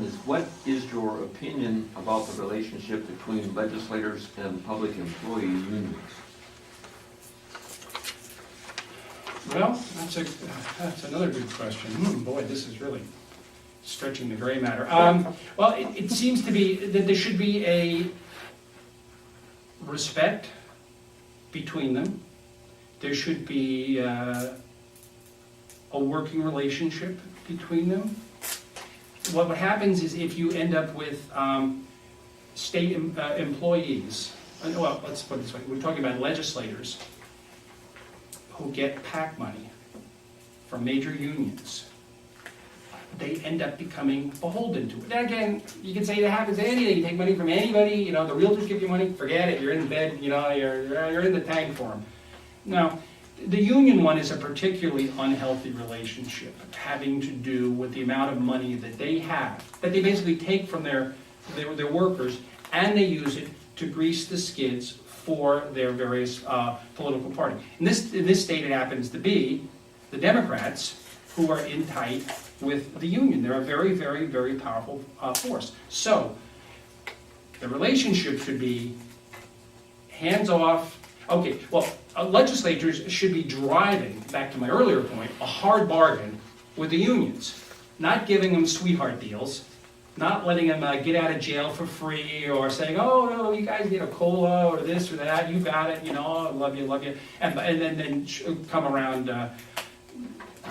is, what is your opinion about the relationship between legislators and public employee unions? Well, that's another good question. Boy, this is really stretching the gray matter. Well, it seems to be that there should be a respect between them. There should be a working relationship between them. What happens is if you end up with state employees, well, let's put it this way, we're talking about legislators who get PAC money from major unions, they end up becoming beholden to it. And again, you can say that happens to anything. You take money from anybody, you know, the realtors give you money, forget it, you're in bed, you know, you're in the tank for them. Now, the union one is a particularly unhealthy relationship, having to do with the amount of money that they have, that they basically take from their workers, and they use it to grease the skids for their various political party. In this state, it happens to be the Democrats who are in tight with the union. They're a very, very, very powerful force. So the relationship should be hands off. Okay, well, legislators should be driving, back to my earlier point, a hard bargain with the unions, not giving them sweetheart deals, not letting them get out of jail for free, or saying, oh, no, you guys get a COLA or this or that, you got it, you know, love you, and then come around,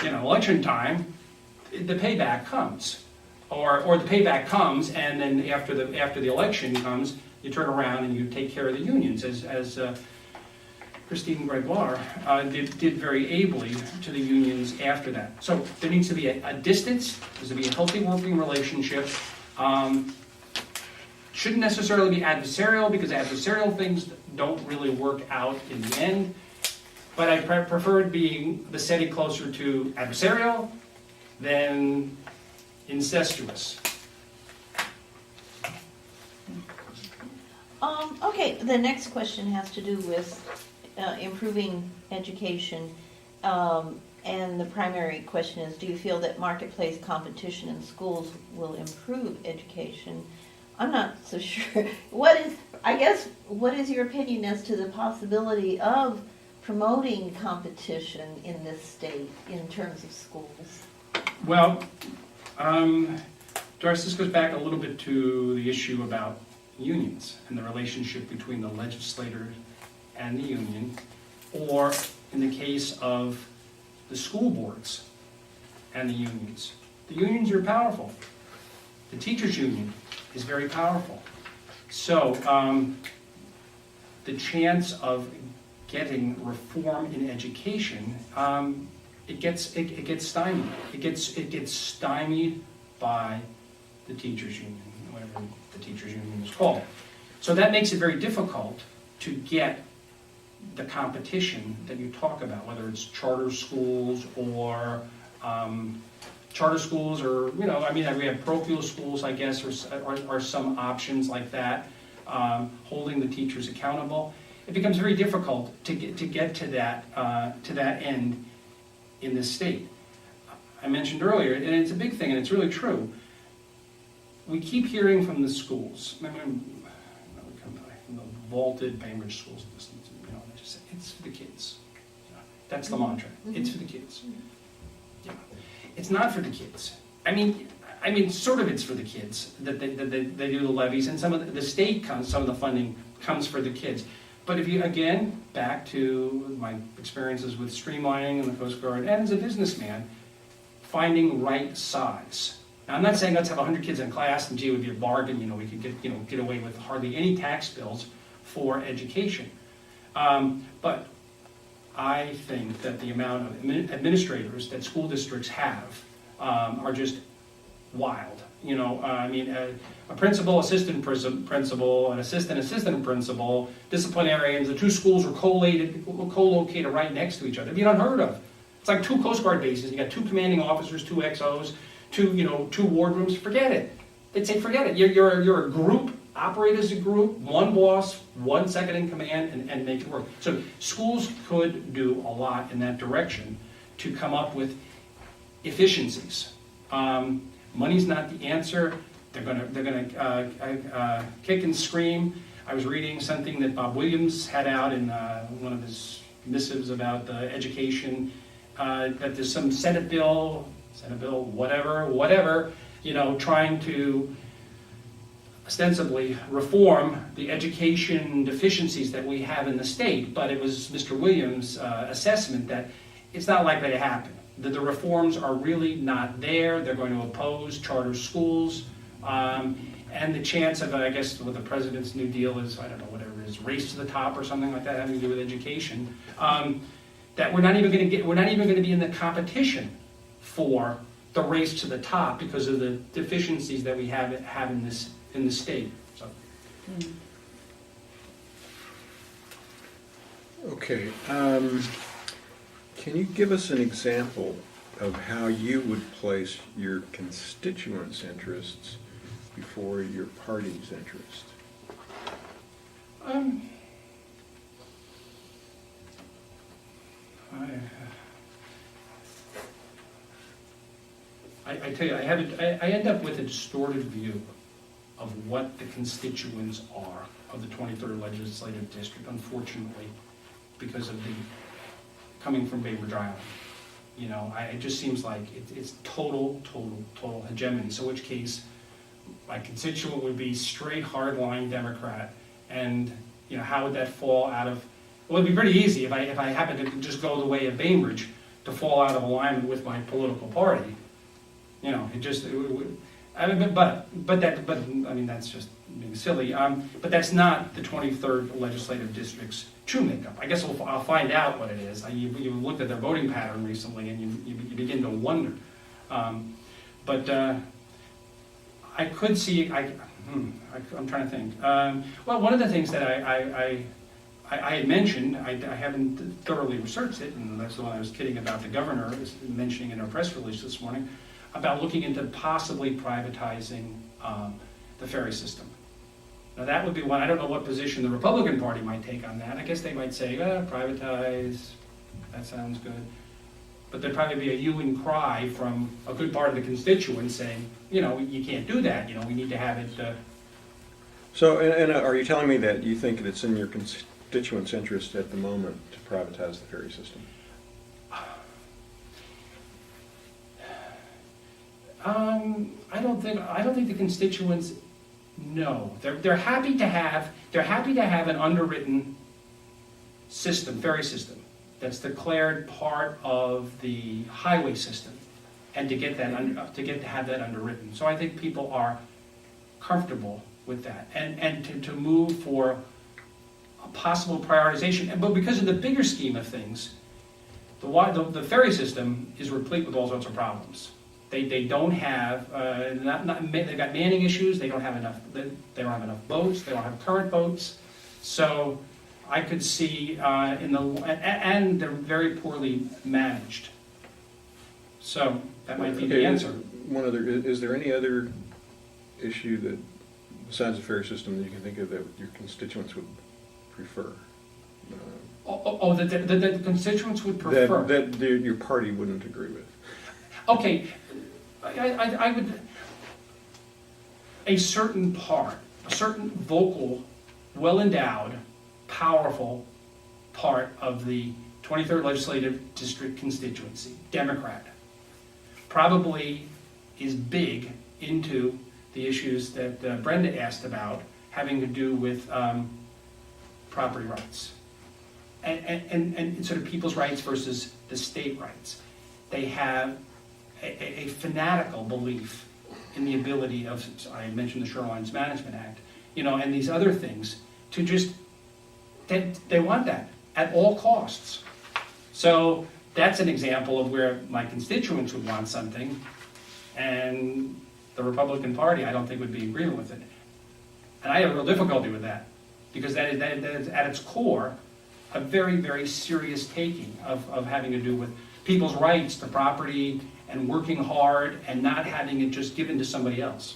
election time, the payback comes, or the payback comes, and then after the election comes, you turn around and you take care of the unions, as Christine Gregoire did very ably to the unions after that. So there needs to be a distance, there needs to be a healthy working relationship. Shouldn't necessarily be adversarial, because adversarial things don't really work out in the end. But I preferred being the setting closer to adversarial than incestuous. Okay, the next question has to do with improving education. And the primary question is, do you feel that marketplace competition in schools will improve education? I'm not so sure. What is your opinion as to the possibility of promoting competition in this state in terms of schools? Well, Doris, this goes back a little bit to the issue about unions and the relationship between the legislator and the union, or in the case of the school boards and the unions. The unions are powerful. The teachers' union is very powerful. So the chance of getting reform in education, it gets stymied. It gets stymied by the teachers' union, whatever the teachers' union is called. So that makes it very difficult to get the competition that you talk about, whether it's charter schools or we have parochial schools, I guess, or some options like that, holding the teachers accountable. It becomes very difficult to get to that end in this state. I mentioned earlier, and it's a big thing, and it's really true. We keep hearing from the schools. From the vaulted Bainbridge schools, they just say it's for the kids. That's the mantra. It's for the kids. Yeah. It's not for the kids. I mean, sort of it's for the kids that they do the levies, and some of the state some of the funding comes for the kids. But if you, again, back to my experiences with streamlining and the Coast Guard, and as a businessman, finding right size. Now, I'm not saying let's have 100 kids in class and gee, it would be a bargain. We could get away with hardly any tax bills for education. But I think that the amount of administrators that school districts have are just wild. A principal, assistant principal, an assistant principal, disciplinarians. The two schools are co-located right next to each other. It'd be unheard of. It's like two Coast Guard bases. You got two commanding officers, two XOs, two wardrooms. Forget it. They'd say, forget it. You're a group. Operate as a group. One boss, one second in command, and make it work. So schools could do a lot in that direction to come up with efficiencies. Money's not the answer. They're gonna kick and scream. I was reading something that Bob Williams had out in one of his missives about education, that there's some Senate bill, whatever, trying to ostensibly reform the education deficiencies that we have in the state, but it was Mr. Williams' assessment that it's not likely to happen. That the reforms are really not there. They're going to oppose charter schools, and the chance of, I guess, what the president's New Deal is, I don't know, whatever it is, race to the top or something like that, having to do with education, that we're not even going to be in the competition for the race to the top because of the deficiencies that we have in the state. So. Okay. Can you give us an example of how you would place your constituents' interests before your party's interest? I tell you, I end up with a distorted view of what the constituents are of the 23rd Legislative District, unfortunately, because of the coming from Bainbridge Island. It just seems like it's total hegemony. So in which case, my constituent would be straight, hardline Democrat, and how would that fall out of? Well, it'd be pretty easy if I happened to just go the way of Bainbridge to fall out of alignment with my political party. That's just being silly. But that's not the 23rd Legislative District's true makeup. I guess I'll find out what it is. You looked at their voting pattern recently, and you begin to wonder. I could see. I'm trying to think. Well, one of the things that I had mentioned, I haven't thoroughly researched it, and that's the one I was kidding about. The governor is mentioning in her press release this morning about looking into possibly privatizing the ferry system. Now that would be one. I don't know what position the Republican Party might take on that. I guess they might say, privatize, that sounds good. But there'd probably be a hue and cry from a good part of the constituents saying, you can't do that, we need to have it. So, and are you telling me that you think it's in your constituents' interest at the moment to privatize the ferry system? I don't think the constituents know. They're happy to have an underwritten system, ferry system, that's declared part of the highway system, and to have that underwritten. So I think people are comfortable with that, and to move for a possible prioritization. But because of the bigger scheme of things, the ferry system is replete with all sorts of problems. They don't have they've got manning issues. They don't have enough boats. They don't have current boats. So I could see and they're very poorly managed. So that might be the answer. Is there any other issue that, besides the ferry system, that you can think of that your constituents would prefer? That the constituents would prefer? That your party wouldn't agree with? Okay, I would, a certain vocal, well-endowed, powerful part of the 23rd Legislative District constituency, Democrat, probably is big into the issues that Brenda asked about, having to do with property rights and sort of people's rights versus the state rights. They have a fanatical belief in the ability of, I mentioned the Shorelines Management Act, and these other things, to just, they want that at all costs. So that's an example of where my constituents would want something, and the Republican Party, I don't think, would be in agreement with it. And I have a real difficulty with that, because that is at its core a very, very serious taking of having to do with people's rights to property and working hard and not having it just given to somebody else.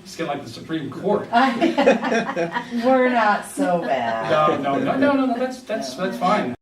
It's kind of like the Supreme Court. We're not so bad. No, that's fine.